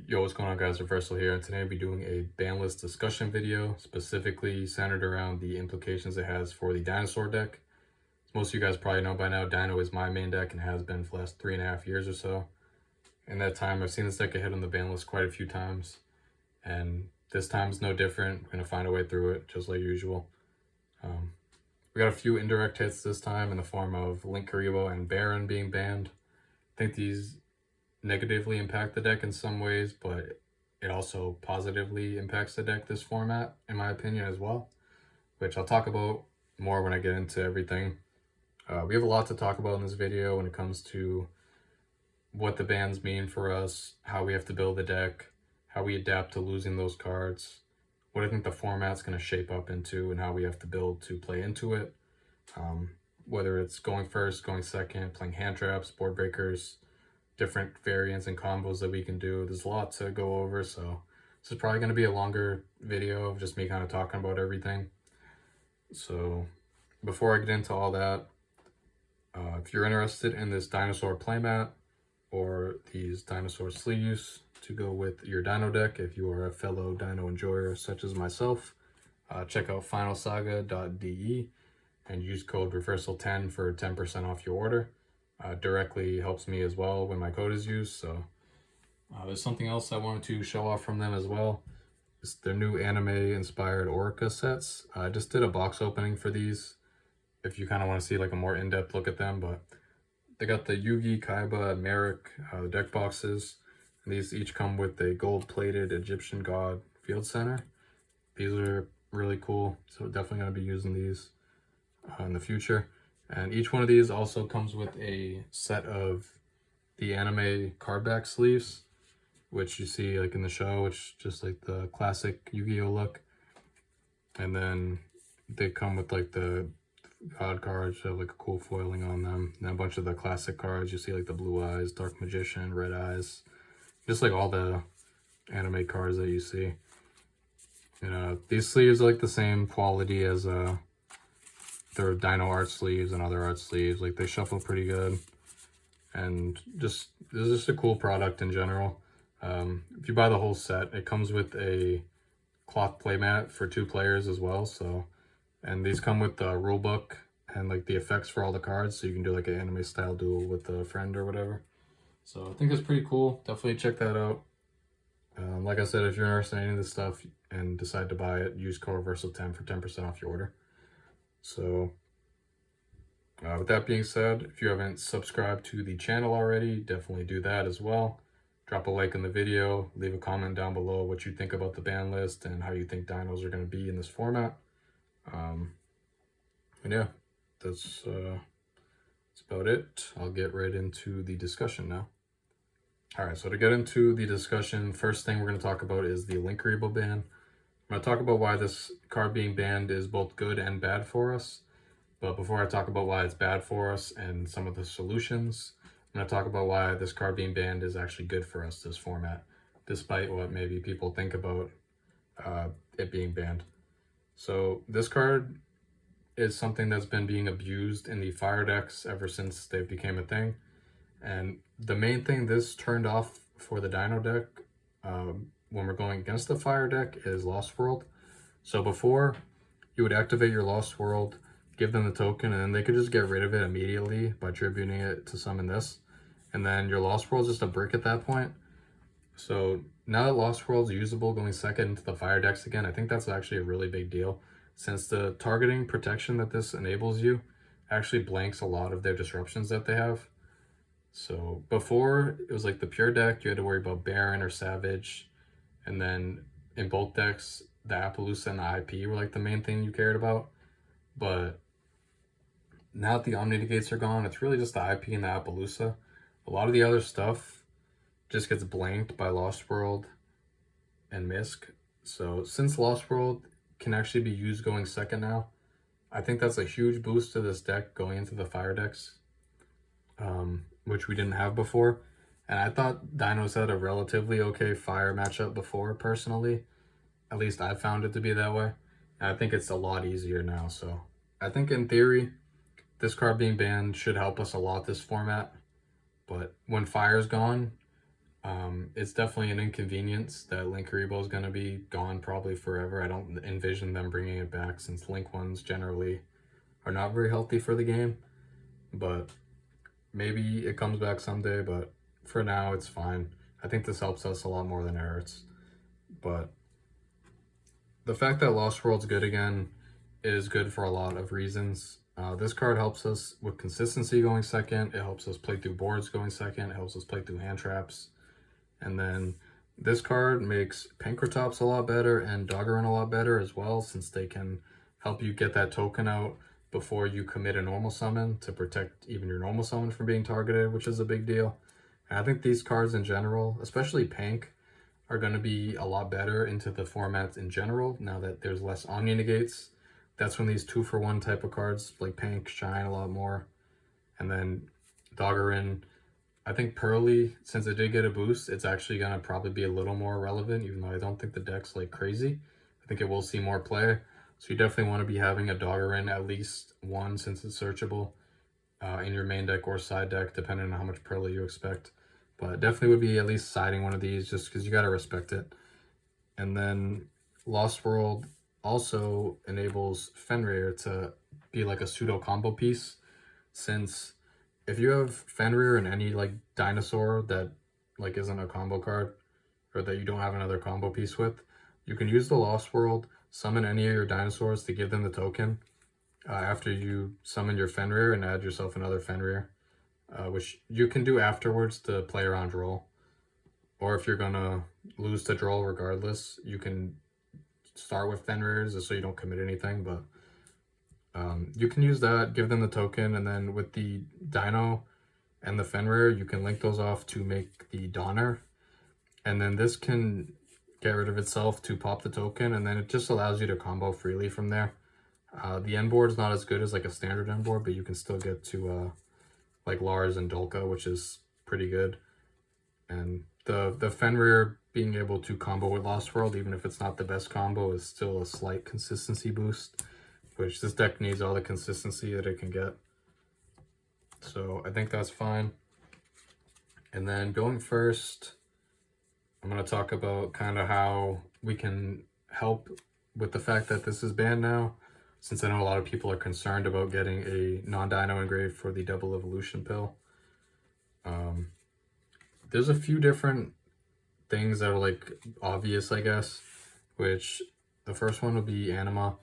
Yo, what's going on, guys? Reversal here, and today I'll be doing a ban list discussion video, specifically centered around the implications it has for the dinosaur deck. As most of you guys probably know by now, Dino is my main deck and has been for the last 3.5 years or so. In that time, I've seen this deck ahead on the ban list quite a few times, and this time's no different. We're gonna find a way through it, just like usual. We got a few indirect hits this time in the form of Linkuriboh and Baronne being banned. I think these negatively impact the deck in some ways, but it also positively impacts the deck this format, in my opinion, as well, which I'll talk about more when I get into everything. We have a lot to talk about in this video when it comes to what the bans mean for us, how we have to build the deck, how we adapt to losing those cards, what I think the format's going to shape up into, and how we have to build to play into it. Whether it's going first, going second, playing hand traps, board breakers, different variants and combos that we can do. There's a lot to go over, so this is probably going to be a longer video of just me kind of talking about everything. So before I get into all that, if you're interested in this dinosaur playmat or these dinosaur sleeves to go with your dino deck, if you are a fellow dino enjoyer such as myself, check out finalsaga.de and use code reversal10 for 10% off your order. Directly helps me as well when my code is used. So there's something else I wanted to show off from them as well. It's their new anime inspired Orca sets. I just did a box opening for these if you kind of want to see like a more in-depth look at them, but they got the Yugi, Kaiba, and Merrick deck boxes. And these each come with a gold-plated Egyptian god field center. These are really cool, so definitely going to be using these in the future. And each one of these also comes with a set of the anime card back sleeves, which you see like in the show, which just like the classic Yu-Gi-Oh look. And then they come with like the god cards that have like a cool foiling on them. And a bunch of the classic cards, you see like the blue eyes, dark magician, red eyes, just like all the anime cards that you see. And these sleeves are like the same quality as their Dino art sleeves and other art sleeves. Like they shuffle pretty good, and just this is just a cool product in general. If you buy the whole set, it comes with a cloth playmat for 2 players as well. So, and these come with the rule book and like the effects for all the cards, so you can do like an anime style duel with a friend or whatever. So I think it's pretty cool. Definitely check that out. Like I said, if you're interested in any of this stuff and decide to buy it, use code reversal10 for 10% off your order. So with that being said, if you haven't subscribed to the channel already, definitely do that as well. Drop a like in the video, leave a comment down below what you think about the ban list and how you think dinos are going to be in this format. And yeah, that's about it. I'll get right into the discussion now. Alright, so to get into the discussion, first thing we're going to talk about is the Linkuriboh ban. I'm going to talk about why this card being banned is both good and bad for us. But before I talk about why it's bad for us and some of the solutions, I'm going to talk about why this card being banned is actually good for us, this format, despite what maybe people think about it being banned. So this card is something that's been being abused in the fire decks ever since they became a thing. And the main thing this turned off for the Dino deck when we're going against the fire deck is Lost World. So before, you would activate your Lost World, give them the token, and then they could just get rid of it immediately by tributing it to summon this. And then your Lost World is just a brick at that point. So now that Lost World's usable going second into the fire decks again, I think that's actually a really big deal, since the targeting protection that this enables you actually blanks a lot of their disruptions that they have. So before, it was like the pure deck, you had to worry about Baron or Savage, and then in both decks, the Appaloosa and the IP were like the main thing you cared about. But now that the Omni Negates are gone, it's really just the IP and the Appaloosa. A lot of the other stuff just gets blanked by Lost World and Misk. So since Lost World can actually be used going second now, I think that's a huge boost to this deck going into the fire decks, which we didn't have before. And I thought Dinos had a relatively okay fire matchup before, personally. At least I found it to be that way. And I think it's a lot easier now. So I think in theory, this card being banned should help us a lot this format. But when fire's gone, It's definitely an inconvenience that Linkuriboh is going to be gone probably forever. I don't envision them bringing it back since Link ones generally are not very healthy for the game. But maybe it comes back someday, but for now it's fine. I think this helps us a lot more than it hurts. But the fact that Lost World's good again is good for a lot of reasons. This card helps us with consistency going second. It helps us play through boards going second. It helps us play through hand traps. And then this card makes Pankratops a lot better and Doggerin a lot better as well, since they can help you get that token out before you commit a normal summon to protect even your normal summon from being targeted, which is a big deal. And I think these cards in general, especially Pank, are going to be a lot better into the formats in general now that there's less Omni Negates. That's when these 2-for-1 type of cards like Pank shine a lot more. And then Doggerin, I think Pearly, since it did get a boost, it's actually going to probably be a little more relevant, even though I don't think the deck's like crazy. I think it will see more play. So you definitely want to be having a Doggerin at least one, since it's searchable in your main deck or side deck, depending on how much Pearly you expect. But definitely would be at least siding one of these just because you got to respect it. And then Lost World also enables Fenrir to be like a pseudo combo piece, since if you have Fenrir and any like dinosaur that like isn't a combo card or that you don't have another combo piece with, you can use the Lost World, summon any of your dinosaurs to give them the token after you summon your Fenrir and add yourself another Fenrir, which you can do afterwards to play around Droll. Or if you're gonna lose to Droll regardless, you can start with Fenrirs so you don't commit anything, but you can use that, give them the token, and then with the Dino and the Fenrir, you can link those off to make the Donner. And then this can get rid of itself to pop the token, and then it just allows you to combo freely from there. The end board is not as good as like a standard end board, but you can still get to like Lars and Dolka, which is pretty good. And the Fenrir being able to combo with Lost World, even if it's not the best combo, is still a slight consistency boost, which this deck needs all the consistency that it can get. So I think that's fine. And then going first, I'm going to talk about kind of how we can help with the fact that this is banned now, since I know a lot of people are concerned about getting a non-dino engraved for the double evolution pill. There's a few different things that are like obvious, I guess, which the first one would be Anima.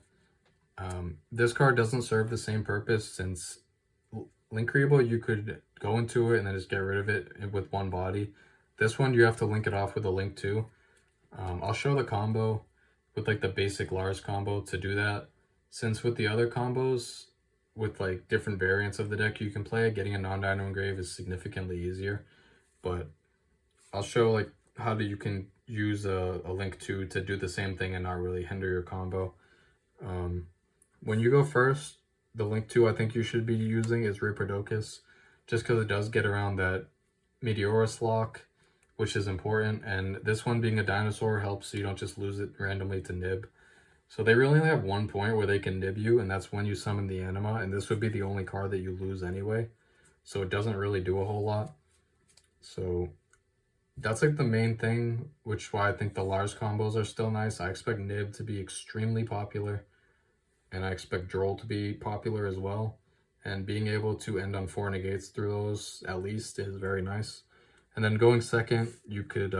This card doesn't serve the same purpose, since Linkuriboh, you could go into it and then just get rid of it with one body. This one, you have to link it off with a link too. I'll show the combo with like the basic Lars combo to do that, since with the other combos, with like different variants of the deck you can play, getting a non-dino engrave is significantly easier. But I'll show like how you can use a link to do the same thing and not really hinder your combo. When you go first, the link 2 I think you should be using is Reprodochus, just because it does get around that Meteorus lock, which is important, and this one being a dinosaur helps so you don't just lose it randomly to Nib. So they really only have one point where they can Nib you, and that's when you summon the Anima, and this would be the only card that you lose anyway, so it doesn't really do a whole lot. So that's like the main thing, which is why I think the Lars combos are still nice. I expect Nib to be extremely popular, and I expect Droll to be popular as well. And being able to end on 4 negates through those at least is very nice. And then going second, you could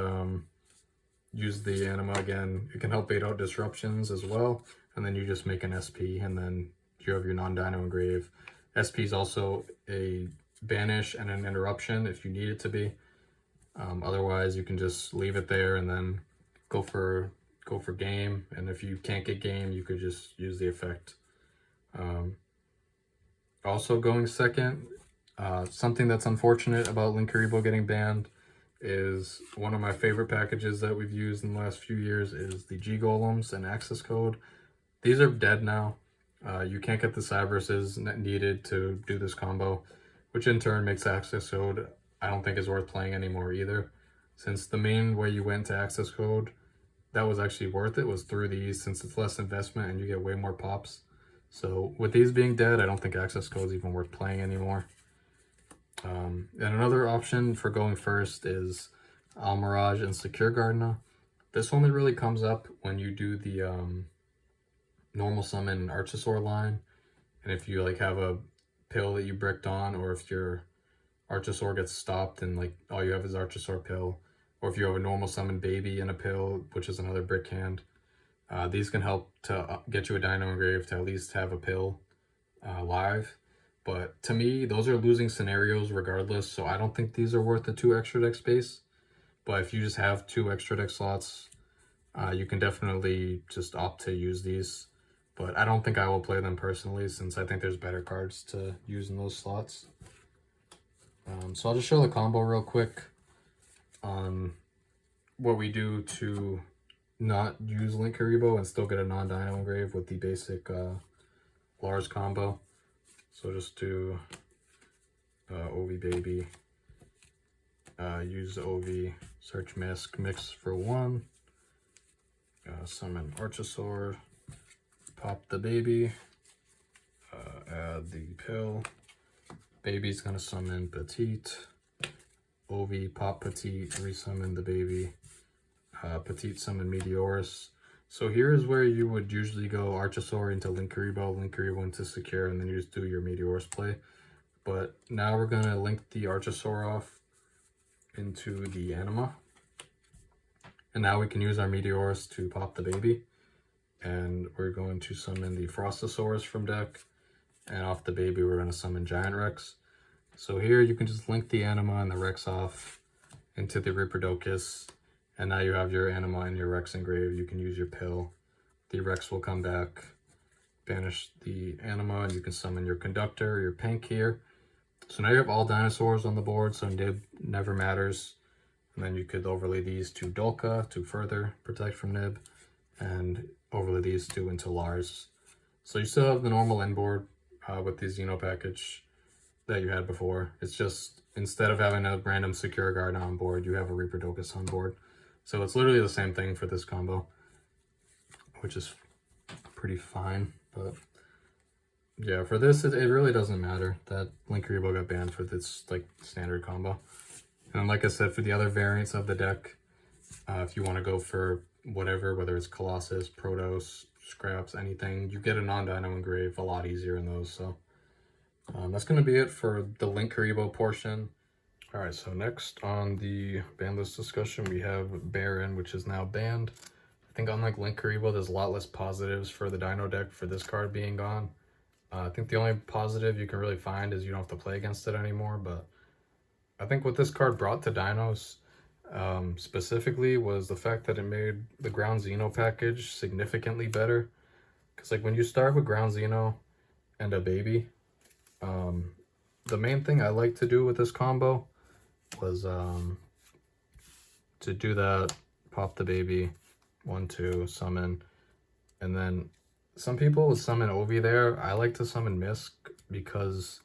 use the Anima again. It can help bait out disruptions as well. And then you just make an SP, and then you have your non-dino engrave. SP is also a banish and an interruption if you need it to be. Otherwise, you can just leave it there and then go for game. And if you can't get game, you could just use the effect. Also going second, something that's unfortunate about Linkuriboh getting banned is one of my favorite packages that we've used in the last few years is the G Golems and Access Code. These are dead now. You can't get the Cyberses needed to do this combo, which in turn makes Access Code I don't think is worth playing anymore either, since the main way you went to Access Code that was actually worth it was through these, since it's less investment and you get way more pops. So with these being dead, I don't think Access Code is even worth playing anymore. And another option for going first is Almirage, and Secure Gardener. This only really comes up when you do the normal summon Archosaur line, and if you like have a pill that you bricked on, or if your Archosaur gets stopped and like all you have is Archosaur pill, or if you have a normal summon baby and a pill, which is another brick hand. These can help to get you a Dino engrave to at least have a pill live. But to me, those are losing scenarios regardless, so I don't think these are worth the 2 extra deck space. But if you just have 2 extra deck slots, you can definitely just opt to use these. But I don't think I will play them personally, since I think there's better cards to use in those slots. So I'll just show the combo real quick on what we do to not use Linkuriboh and still get a non-Dino engrave with the basic Lars combo. So just do OV baby, use OV, search mix for 1, summon Archosaur, pop the baby, add the pill, baby's gonna summon Petite, OV pop Petite, resummon the baby, Petite summon Meteorus. So here is where you would usually go Archosaur into Linkuriboh, Linkuriboh into Secure, and then you just do your Meteorus play. But now we're gonna link the Archosaur off into the Anima. And now we can use our Meteorus to pop the baby. And we're going to summon the Frostosaurus from deck. And off the baby, we're gonna summon Giant Rex. So here you can just link the Anima and the Rex off into the Riptodocus. And now you have your Anima and your Rex engrave. You can use your pill. The Rex will come back, banish the Anima, and you can summon your Conductor, your Pank here. So now you have all dinosaurs on the board, so Nib never matters. And then you could overlay these to Dolka to further protect from Nib, and overlay these two into Lars. So you still have the normal end board with the Xeno package that you had before. It's just, instead of having a random Secure Guard on board, you have a Riptodocus on board. So it's literally the same thing for this combo, which is pretty fine. But yeah, for this, it really doesn't matter that Linkuriboh got banned for this like standard combo. And like I said, for the other variants of the deck, if you want to go for whatever, whether it's Colossus, Protoss, Scraps, anything, you get a non-Dino engrave a lot easier in those. So that's going to be it for the Linkuriboh portion. All right, so next on the ban list discussion, we have Baron, which is now banned. I think unlike Linkuriboh, there's a lot less positives for the Dino deck for this card being gone. I think the only positive you can really find is you don't have to play against it anymore, but I think what this card brought to Dinos specifically was the fact that it made the Ground Xeno package significantly better. Because like when you start with Ground Xeno and a baby, the main thing I like to do with this combo was to do that, pop the baby, 1, 2, summon, and then some people would summon Ovi there. I like to summon Misk because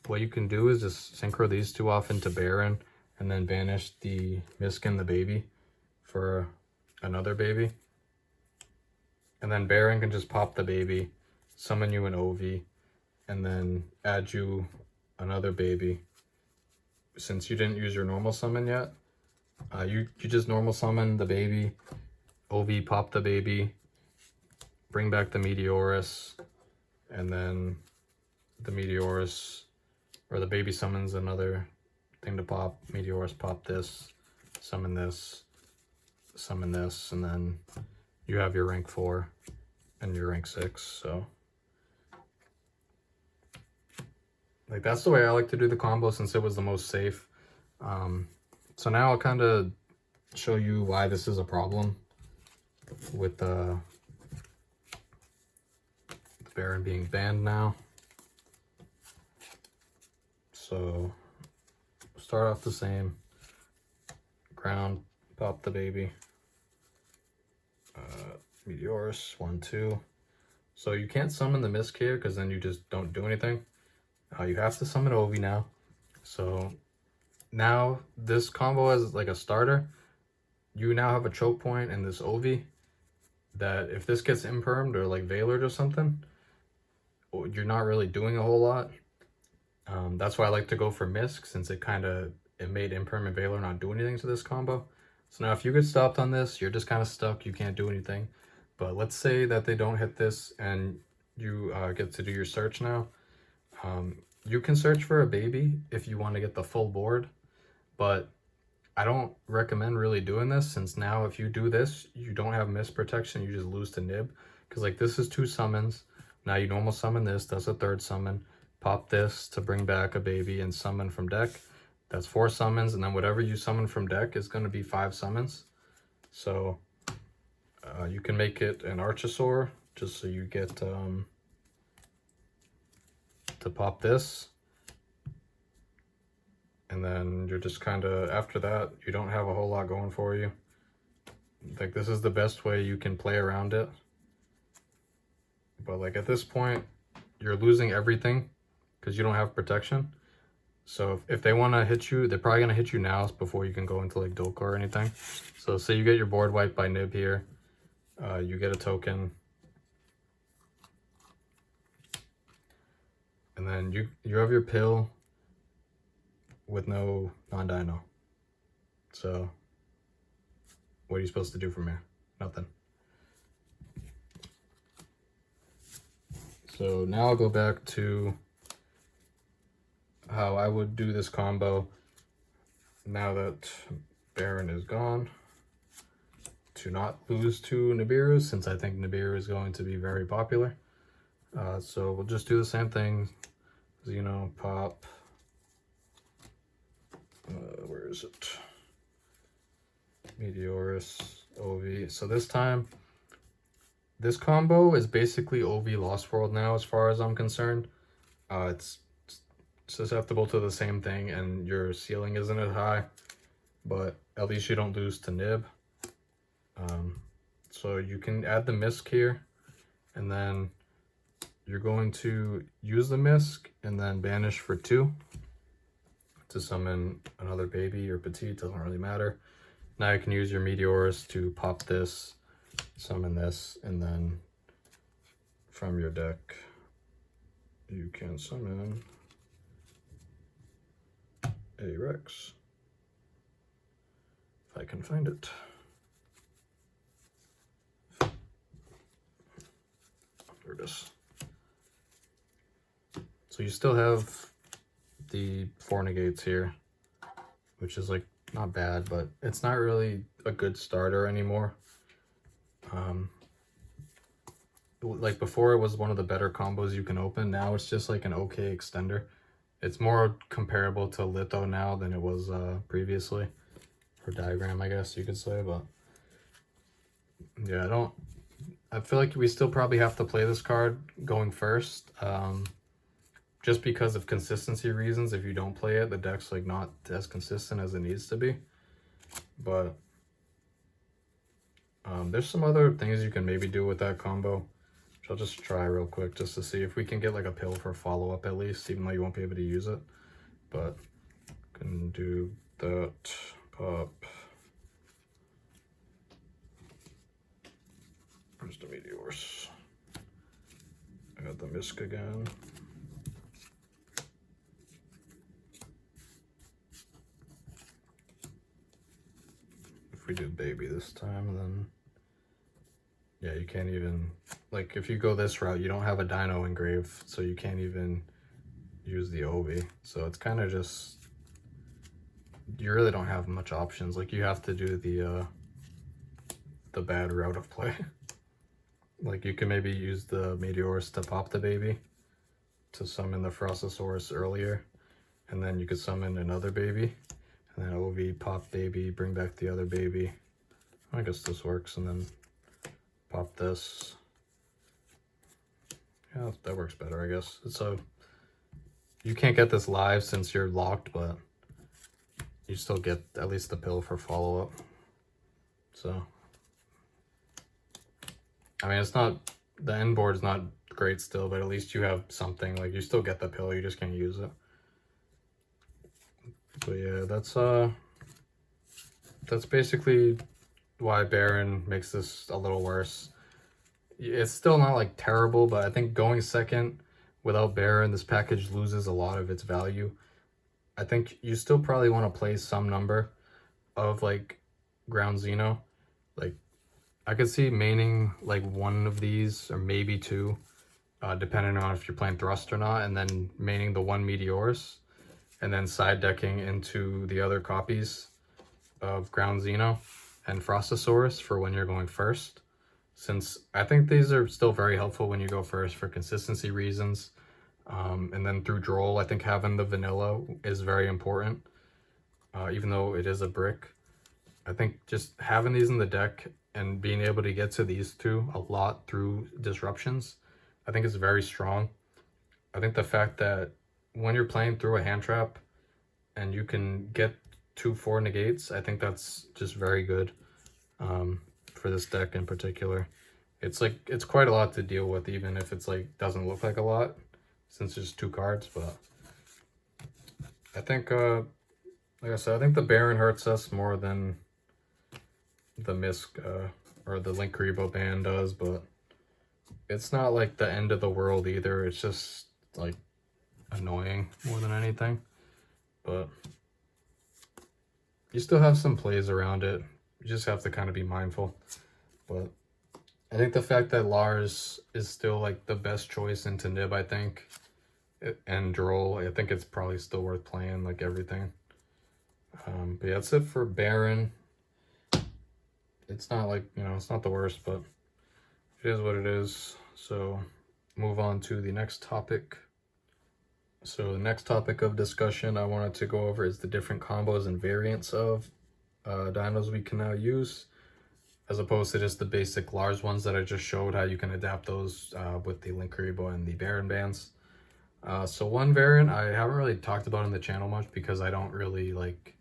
what you can do is just synchro these two off into Baron and then banish the Misk and the baby for another baby. And then Baron can just pop the baby, summon you an Ovi, and then add you another baby. Since you didn't use your normal summon yet, you just normal summon the baby, OV pop the baby, bring back the Meteorus, and then the Meteorus, or the baby summons another thing to pop, Meteorus pop this, summon this, and then you have your rank 4 and your rank 6, so like that's the way I like to do the combo since it was the most safe. So now I'll kind of show you why this is a problem with the Baron being banned now. So start off the same. Ground, pop the baby. Meteorus, 1, 2. So you can't summon the Misk here because then you just don't do anything. You have to summon Ovi now. So now this combo as like a starter, you now have a choke point in this Ovi that if this gets impermed or like Veilered or something, you're not really doing a whole lot. That's why I like to go for Misk, since it kind of it made Impermanent Valor not do anything to this combo. So now if you get stopped on this, you're just kind of stuck. You can't do anything. But let's say that they don't hit this and you get to do your search now. You can search for a baby if you want to get the full board, but I don't recommend really doing this, since now if you do this, you don't have miss protection, you just lose to nib. Because like this is 2 summons. Now you normal summon this, that's a 3rd summon. Pop this to bring back a baby and summon from deck. That's 4 summons, and then whatever you summon from deck is going to be 5 summons. So you can make it an Archosaur, just so you get to pop this. And then you're just kind of, after that, you don't have a whole lot going for you. Like, this is the best way you can play around it. But like at this point, you're losing everything because you don't have protection. So if they want to hit you, they're probably going to hit you now before you can go into like Dokka or anything. So say you get your board wiped by Nib here. You get a token. And then you have your pill with no non-dino. So what are you supposed to do from here? Nothing. So now I'll go back to how I would do this combo now that Baron is gone, to not lose to Nibiru, since I think Nibiru is going to be very popular. So we'll just do the same thing. Xeno, pop. Where is it? Meteorus, OV. So this time, this combo is basically OV Lost World now, as far as I'm concerned. It's susceptible to the same thing, and your ceiling isn't as high, but at least you don't lose to Nib. So you can add the Misk here, and then you're going to use the Misk and then banish for 2 to summon another baby or petite, doesn't really matter. Now you can use your Meteorus to pop this, summon this, and then from your deck you can summon a Rex, if I can find it. There it is. So you still have the 4 negates here, which is like not bad, but it's not really a good starter anymore. Like before it was one of the better combos you can open. Now it's just like an okay extender. It's more comparable to Litho now than it was previously, or Diagram, I guess you could say. But yeah, I feel like we still probably have to play this card going first, just because of consistency reasons. If you don't play it, the deck's like not as consistent as it needs to be. But there's some other things you can maybe do with that combo, which I'll just try real quick just to see if we can get like a pill for follow-up at least, even though you won't be able to use it. But can do that, pop. Where's the Meteors? I got the Misk again. If we do baby this time, then yeah, you can't even, like if you go this route, you don't have a Dino engrave, so you can't even use the Obi. So it's kind of just, you really don't have much options. Like you have to do the bad route of play. Like you can maybe use the Meteorus to pop the baby to summon the Frostosaurus earlier, and then you could summon another baby, and then OV, pop baby, bring back the other baby. I guess this works, and then pop this. Yeah, that works better, I guess. So you can't get this live since you're locked, but you still get at least the pill for follow-up. So I mean, it's not, the end board is not great still, but at least you have something. Like you still get the pill, you just can't use it. But yeah, that's basically why Baron makes this a little worse. It's still not like terrible, but I think going second without Baron, this package loses a lot of its value. I think you still probably want to play some number of like ground Xeno. Like I could see maining like one of these or maybe two, depending on if you're playing thrust or not, and then maining the one Meteors, and then side decking into the other copies of ground Xeno and Frostosaurus for when you're going first. Since I think these are still very helpful when you go first for consistency reasons. And then through Droll, I think having the vanilla is very important, even though it is a brick. I think just having these in the deck and being able to get to these two a lot through disruptions, I think is very strong. I think the fact that when you're playing through a hand trap and you can get 2/4 negates, I think that's just very good for this deck in particular. It's like, it's quite a lot to deal with, even if it's like doesn't look like a lot, since there's 2 cards, but I think, like I said, I think the Baron hurts us more than the Misk or the Linkuriboh ban does, but it's not like the end of the world either. It's just like annoying more than anything, but you still have some plays around it. You just have to kind of be mindful. But I think the fact that Lars is still like the best choice into Nib, I think, and Droll, I think it's probably still worth playing, like everything. But yeah, that's it for Baron. It's not like, you know, it's not the worst, but it is what it is. So move on to the next topic. So the next topic of discussion I wanted to go over is the different combos and variants of dinos we can now use, as opposed to just the basic Lars ones that I just showed, how you can adapt those with the Linkuriboh and the Baron bands. So one variant I haven't really talked about on the channel much because I don't really like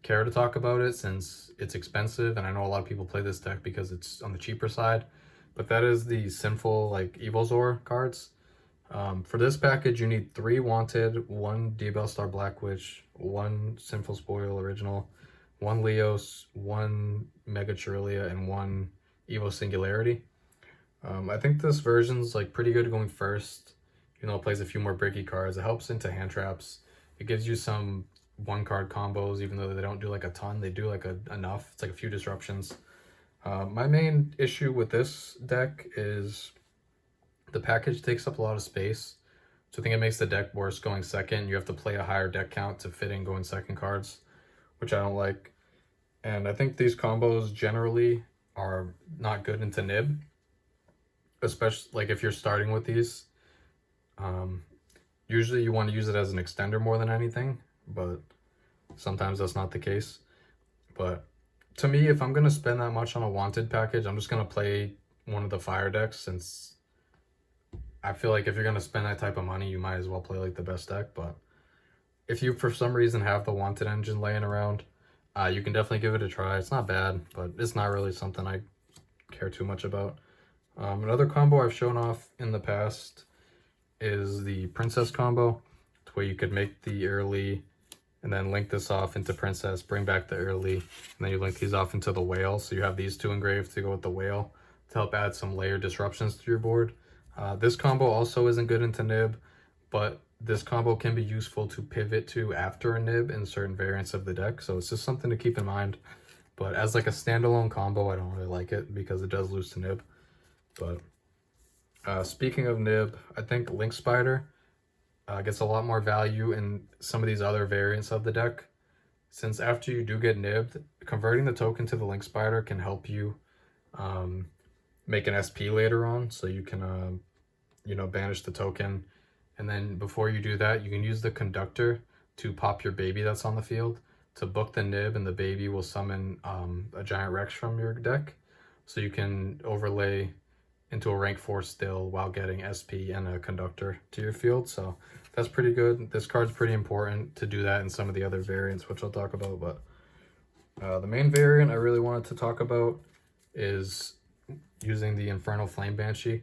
care to talk about it since it's expensive, and I know a lot of people play this deck because it's on the cheaper side, but that is the Sinful like Evilzor cards. For this package, you need 3 Wanted, 1 Diabellstar Black Witch, 1 Sinful Spoil Original, 1 Leos, 1 Mega Chirilia, and 1 Evo Singularity. I think this version's like pretty good going first. You know, it plays a few more bricky cards. It helps into hand traps. It gives you some 1-card combos, even though they don't do like a ton. They do like enough. It's like a few disruptions. My main issue with this deck is the package takes up a lot of space. So I think it makes the deck worse going second. You have to play a higher deck count to fit in going second cards, which I don't like. And I think these combos generally are not good into Nib, especially like if you're starting with these. Usually you want to use it as an extender more than anything, but sometimes that's not the case. But to me, if I'm going to spend that much on a Wanted package, I'm just going to play one of the fire decks, since I feel like if you're going to spend that type of money, you might as well play like the best deck. But if you for some reason have the Wanted engine laying around, you can definitely give it a try. It's not bad, but it's not really something I care too much about. Another combo I've shown off in the past is the Princess combo, where you could make the early and then link this off into Princess, bring back the early, and then you link these off into the Whale. So you have these 2 engraved to go with the Whale to help add some layered disruptions to your board. This combo also isn't good into Nib, but this combo can be useful to pivot to after a Nib in certain variants of the deck. So it's just something to keep in mind. But as like a standalone combo, I don't really like it because it does lose to Nib. But speaking of Nib, I think Link Spider gets a lot more value in some of these other variants of the deck, since after you do get nibbed, converting the token to the Link Spider can help you make an SP later on, so you can you know, banish the token, and then before you do that, you can use the Conductor to pop your baby that's on the field to book the nib, and the baby will summon a giant Rex from your deck, so you can overlay into a rank 4 still while getting SP and a Conductor to your field. So that's pretty good. This card's pretty important to do that in some of the other variants, which I'll talk about. But the main variant I really wanted to talk about is using the Infernal Flame Banshee.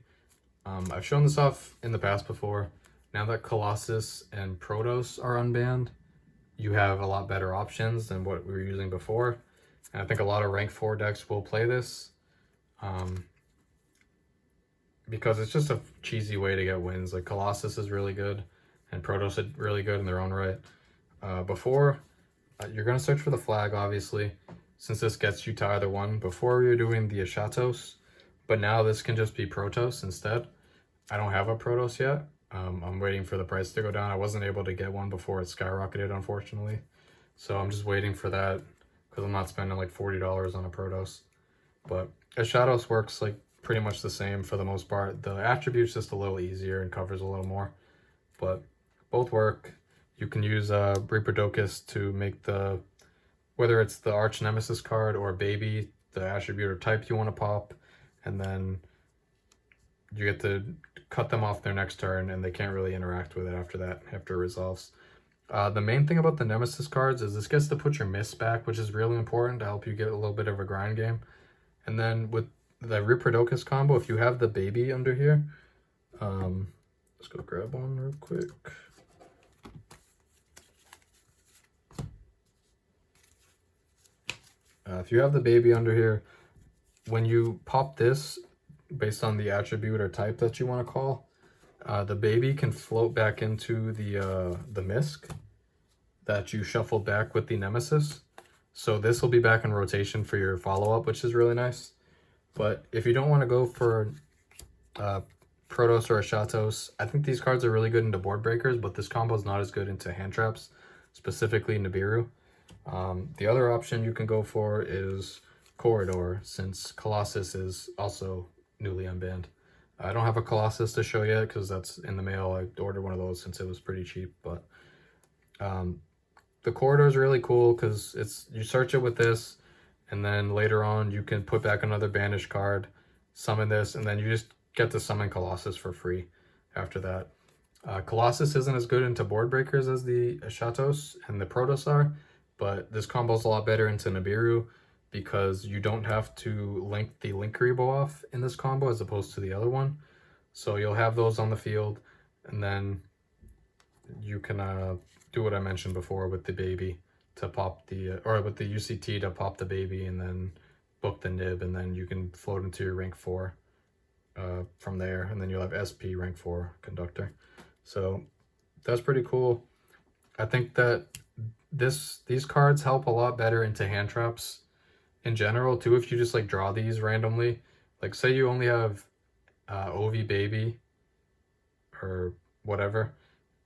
I've shown this off in the past before. Now that Colossus and Protoss are unbanned, you have a lot better options than what we were using before. And I think a lot of rank 4 decks will play this. Because it's just a cheesy way to get wins. Like Colossus is really good, and Protoss is really good in their own right. Before, you're going to search for the flag, obviously, since this gets you to either one. Before we were doing the Ashatos, but now this can just be Protoss instead. I don't have a Protoss yet. I'm waiting for the price to go down. I wasn't able to get one before it skyrocketed, unfortunately. So I'm just waiting for that because I'm not spending like $40 on a Protoss. But Ashatos works like pretty much the same for the most part. The attribute's just a little easier and covers a little more. But both work. You can use Reprodochus to make the, whether it's the Arch Nemesis card or Baby, the attribute or type you want to pop, and then you get to cut them off their next turn and they can't really interact with it after that, after it resolves. The main thing about the Nemesis cards is this gets to put your miss back, which is really important to help you get a little bit of a grind game. And then with the Reprodochus combo, if you have the Baby under here, let's go grab one real quick. If you have the Baby under here, when you pop this, based on the attribute or type that you want to call, the Baby can float back into the Misk that you shuffled back with the Nemesis. So this will be back in rotation for your follow-up, which is really nice. But if you don't want to go for Protoss or Ashatos, I think these cards are really good into board breakers, but this combo is not as good into hand traps, specifically Nibiru. The other option you can go for is Corridor, since Colossus is also newly unbanned. I don't have a Colossus to show yet because that's in the mail. I ordered one of those since it was pretty cheap, but the Corridor is really cool because it's, you search it with this, and then later on you can put back another banish card, summon this, and then you just get to summon Colossus for free after that. Colossus isn't as good into board breakers as the Ashatos and the Protoss are, but this combo is a lot better into Nibiru because you don't have to link the Linkuriboh off in this combo as opposed to the other one. So you'll have those on the field, and then you can do what I mentioned before with the Baby to pop the, or with the UCT to pop the Baby and then book the Nib, and then you can float into your rank 4 from there, and then you'll have SP rank 4 Conductor. So that's pretty cool. I think that these cards help a lot better into hand traps in general too, if you just like draw these randomly. Like say you only have OV Baby or whatever,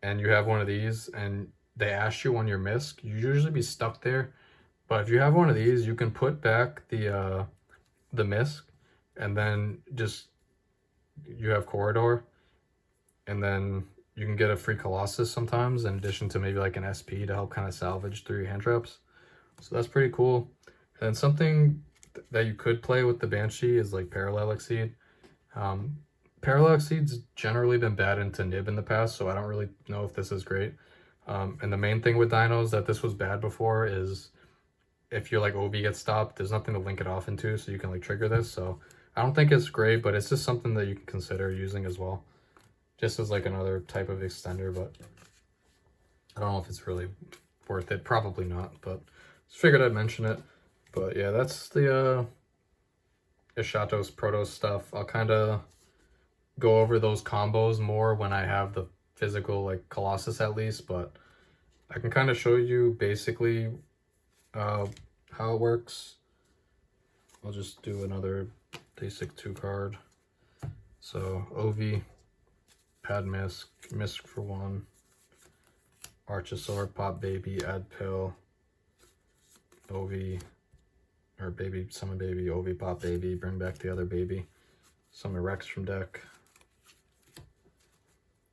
and you have one of these and they ash you on your Misk, you usually be stuck there. But if you have one of these, you can put back the Misk, and then just you have Corridor, and then you can get a free Colossus sometimes, in addition to maybe like an SP to help kind of salvage through your hand traps. So that's pretty cool. And something that you could play with the Banshee is like Parallel Exceed. Parallel Exceed's generally been bad into Nib in the past, so I don't really know if this is great. And the main thing with Dinos that this was bad before is if your like OV gets stopped, there's nothing to link it off into, so you can like trigger this. So I don't think it's great, but it's just something that you can consider using as well, just as like another type of extender. But I don't know if it's really worth it. Probably not, but just figured I'd mention it. But yeah, that's the Ashatos Protoss stuff. I'll kind of go over those combos more when I have the physical like Colossus at least, but I can kind of show you basically how it works. I'll just do another basic 2 card. So OV, add Misk, Misk for 1, Archosaur, pop Baby, add Pill, OV, or Baby, summon Baby, OV, pop Baby, bring back the other Baby, summon Rex from deck.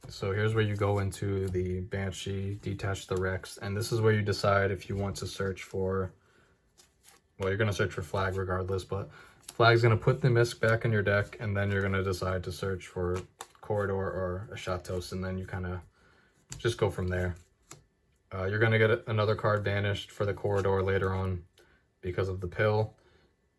So here's where you go into the Banshee, detach the Rex, and this is where you decide if you want to search for, well, you're going to search for Flag regardless, but Flag's going to put the Misk back in your deck, and then you're going to decide to search for Corridor or Ashatos, and then you kind of just go from there. You're going to get another card banished for the Corridor later on because of the Pill,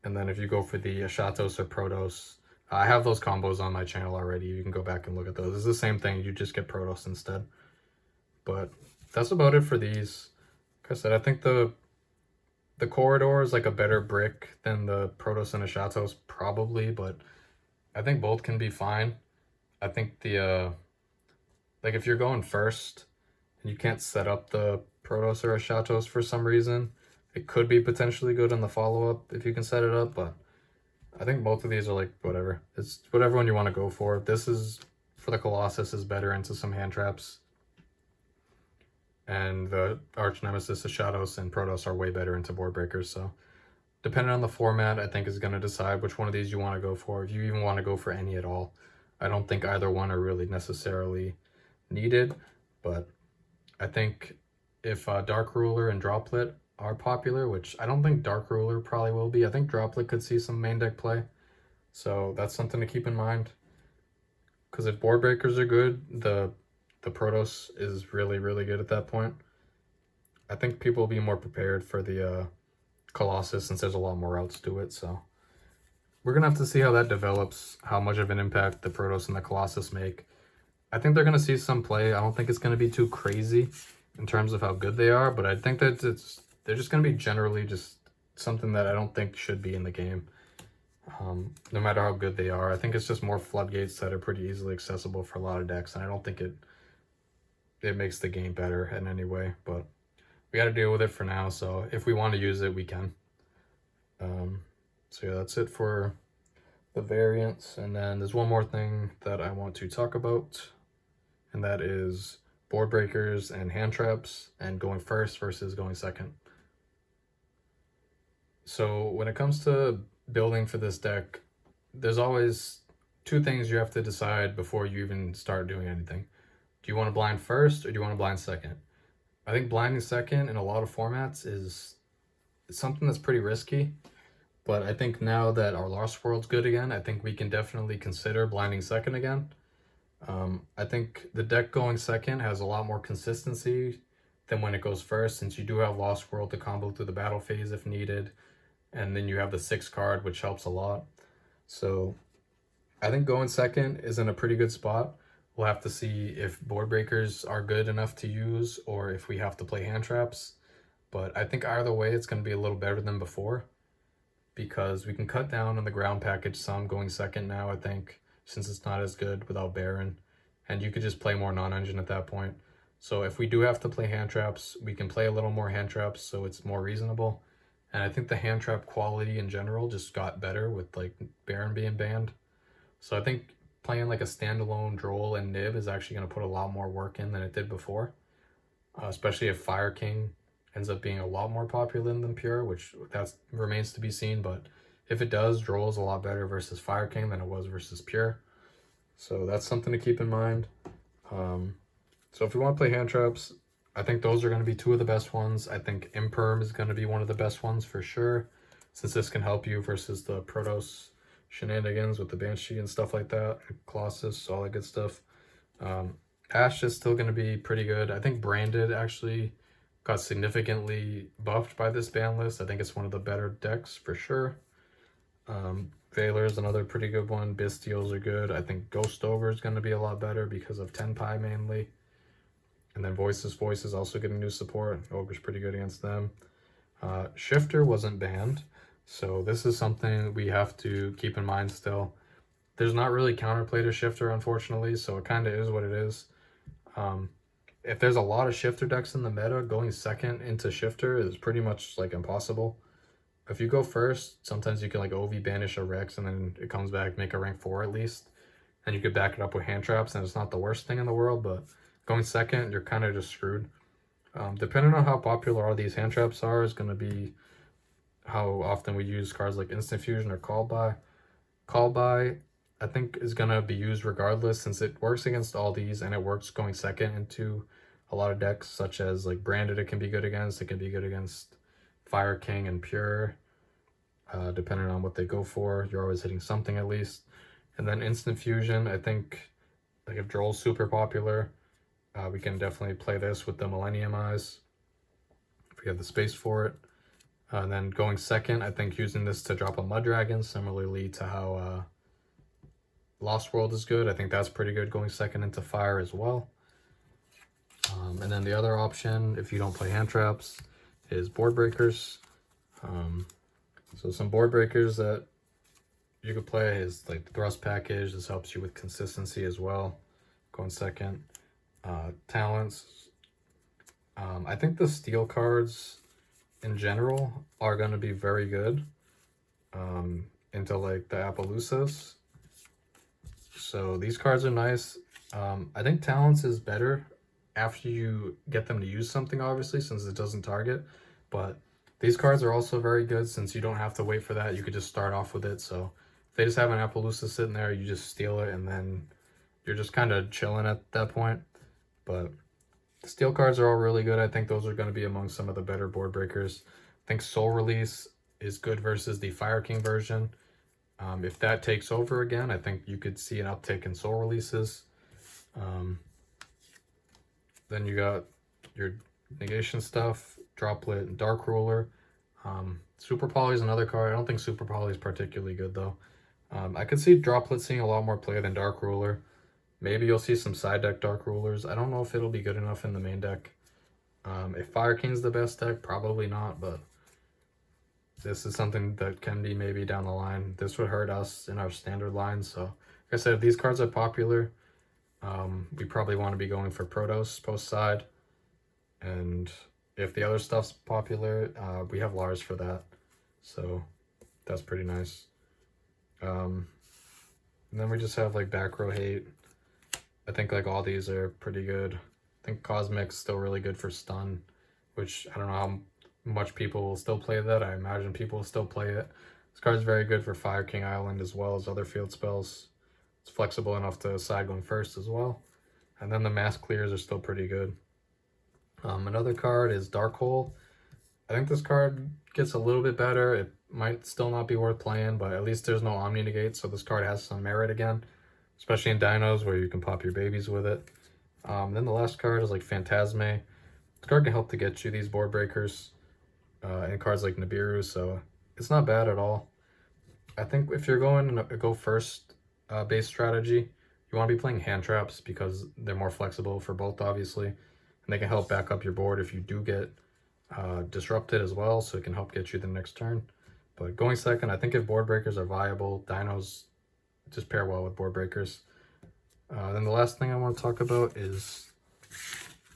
and then if you go for the Ashatos or Protoss, I have those combos on my channel already. You can go back and look at those. It's the same thing. You just get Protoss instead. But that's about it for these. Like I said, I think the Corridor is like a better brick than the Protoss and Ashatos, probably, but I think both can be fine. I think the like if you're going first and you can't set up the Protoss or a Shatos for some reason, it could be potentially good on the follow-up if you can set it up, but I think both of these are like whatever. It's whatever one you want to go for. This is, for the Colossus, is better into some hand traps. And the Arch Nemesis, the Shadows, and Protoss are way better into board breakers, so depending on the format, I think is going to decide which one of these you want to go for, if you even want to go for any at all. I don't think either one are really necessarily needed, but I think if Dark Ruler and Droplet are popular, which I don't think Dark Ruler probably will be, I think Droplet could see some main deck play, so that's something to keep in mind. Because if board breakers are good, the Protoss is really, really good at that point. I think people will be more prepared for the Colossus since there's a lot more routes to it, so we're gonna have to see how that develops, how much of an impact the Protoss and the Colossus make. I think they're gonna see some play. I don't think it's gonna be too crazy in terms of how good they are, but I think that they're just gonna be generally just something that I don't think should be in the game. No matter how good they are, I think it's just more floodgates that are pretty easily accessible for a lot of decks, and I don't think it makes the game better in any way, but we got to deal with it for now, so if we want to use it, we can. So yeah, that's it for the variants, and then there's one more thing that I want to talk about, and that is board breakers and hand traps, and going first versus going second. So when it comes to building for this deck, there's always two things you have to decide before you even start doing anything. Do you want to blind first or do you want to blind second? I think blinding second in a lot of formats is something that's pretty risky, but I think now that our Lost World's good again, I think we can definitely consider blinding second again. I think the deck going second has a lot more consistency than when it goes first, since you do have Lost World to combo through the battle phase if needed, and then you have the 6 card, which helps a lot. So I think going second is in a pretty good spot. We'll have to see if board breakers are good enough to use or if we have to play hand traps. But I think either way, it's going to be a little better than before, because we can cut down on the ground package some going second now, I think, since it's not as good without Baron. And you could just play more non-engine at that point. So if we do have to play hand traps, we can play a little more hand traps so it's more reasonable. And I think the hand trap quality in general just got better with like Baron being banned. So I think playing like a standalone Droll and Nib is actually going to put a lot more work in than it did before. Especially if Fire King ends up being a lot more popular than Pure, which that remains to be seen. But if it does, Droll is a lot better versus Fire King than it was versus Pure. So that's something to keep in mind. So if we want to play hand traps, I think those are going to be two of the best ones. I think Imperm is going to be one of the best ones for sure, since this can help you versus the Protoss shenanigans with the Banshee and stuff like that, Colossus, all that good stuff. Ash is still going to be pretty good. I think Branded actually got significantly buffed by this ban list. I think it's one of the better decks for sure. Veiler is another pretty good one. Bestials are good. I think Ghost Ogre is going to be a lot better because of Tenpai mainly. And then Voices also getting new support. Ogre's pretty good against them. Shifter wasn't banned, so this is something we have to keep in mind still. There's not really counterplay to Shifter, unfortunately, so it kind of is what it is. If there's a lot of Shifter decks in the meta, going second into Shifter is pretty much like impossible. If you go first, sometimes you can like OV banish a Rex and then it comes back, make a rank 4 at least. And you could back it up with hand traps, and it's not the worst thing in the world, but going second, you're kind of just screwed. Depending on how popular all these hand traps are is going to be how often we use cards like Instant Fusion or Call By. Call By, I think, is going to be used regardless, since it works against all these and it works going second into a lot of decks, such as like Branded, it can be good against. It can be good against Fire King and Pure. Depending on what they go for, you're always hitting something at least. And then Instant Fusion, I think, like if Droll's super popular, we can definitely play this with the Millennium Eyes if we have the space for it. And then going second, I think using this to drop a Mud Dragon, similarly to how Lost World is good. I think that's pretty good going second into Fire as well. And then the other option, if you don't play hand traps, is board breakers. So some board breakers that you could play is like the Thrust package. This helps you with consistency as well, going second. Talents, I think the steel cards in general are going to be very good into like the Appaloosas. So these cards are nice. I think Talents is better after you get them to use something, obviously, since it doesn't target. But these cards are also very good since you don't have to wait for that. You could just start off with it. So if they just have an Appaloosa sitting there, you just steal it and then you're just kind of chilling at that point. But the steel cards are all really good. I think those are going to be among some of the better board breakers. I think Soul Release is good versus the Fire King version. If that takes over again, I think you could see an uptick in Soul Releases. Then you got your negation stuff, Droplet, and Dark Ruler. Super Poly is another card. I don't think Super Poly is particularly good though. I could see Droplet seeing a lot more play than Dark Ruler. Maybe you'll see some side deck Dark Rulers. I don't know if it'll be good enough in the main deck. If Fire King's the best deck, probably not, but this is something that can be maybe down the line. This would hurt us in our standard line. So like I said, if these cards are popular, we probably want to be going for Protos post side. And if the other stuff's popular, we have Lars for that. So that's pretty nice. And then we just have like back row hate. I think like all these are pretty good. I think Cosmic's still really good for stun, which I don't know how much people will still play that. I imagine people will still play it. This card's very good for Fire King Island as well as other field spells. It's flexible enough to side going first as well. And then the mass clears are still pretty good. Another card is Dark Hole. I think this card gets a little bit better. It might still not be worth playing, but at least there's no Omni Negate, so this card has some merit again, especially in Dinos where you can pop your babies with it. Then the last card is like Phantasme. This card can help to get you these board breakers and cards like Nibiru, so it's not bad at all. I think if you're going to go first base strategy, you want to be playing hand traps because they're more flexible for both, obviously, and they can help back up your board if you do get disrupted as well, so it can help get you the next turn. But going second, I think if board breakers are viable, Dinos just pair well with board breakers. Then the last thing I want to talk about is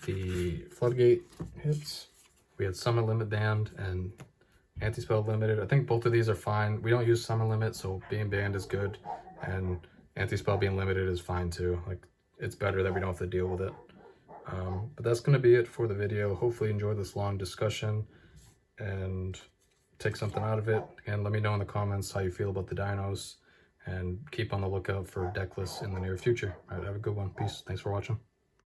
the Floodgate hits. We had Summon Limit banned and Anti-Spell limited. I think both of these are fine. We don't use Summon Limit, so being banned is good, and Anti-Spell being limited is fine too. Like, it's better that we don't have to deal with it. But that's going to be it for the video. Hopefully you enjoyed this long discussion and take something out of it. And let me know in the comments how you feel about the Dinos, and keep on the lookout for deck lists in the near future. All right, have a good one. Peace. Thanks for watching.